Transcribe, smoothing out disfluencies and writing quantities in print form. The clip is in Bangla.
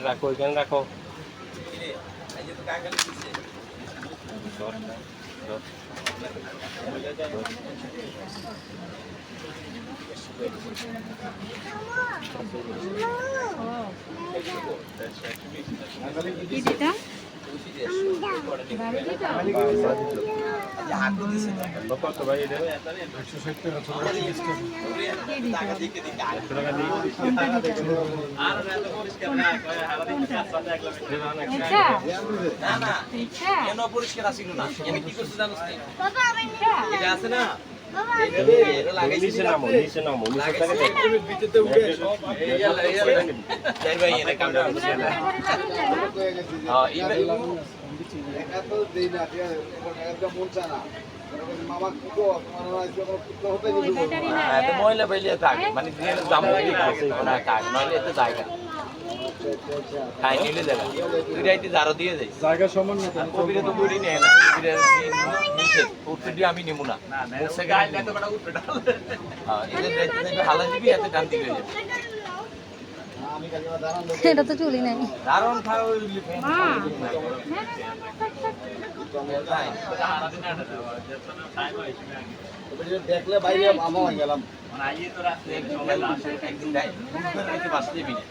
রাখো এখানে রাখো কত ভাই এটা 170 পরিষ্কার আসিল না আমি কি করছি জানো এটা আছে না নিচে নামো নিচে নামো নিচে থেকে ভিতরে উঠে সব যাই ভাই এটা কামটা হ্যাঁ এটা এত দেই না ঠিক আছে একটা মন চায় না মামা কি গো তোমার আজকে আমার পুত্র হতে গেছিল এত ময়লা বাইলে থাকে মানে দিনের দাম ঠিক আছে না কাজ নইলে এত জায়গা খাই নিলে জায়গা তুই রাইতে জারো দিয়ে যাই জায়গা সমান না কবিরে তো করি নেই না কবিরে নিচে উঠতে দিয়ে আমি নেব না সে গায় এত বড় উঠবে হ্যাঁ এদের রাইতে হালা দিবি এত টান দিবে এটা তো চুলি নাই দারুণ খাও দেখলে বাইরে মামা হয়ে গেলাম একদিন বাঁচতে দিবি না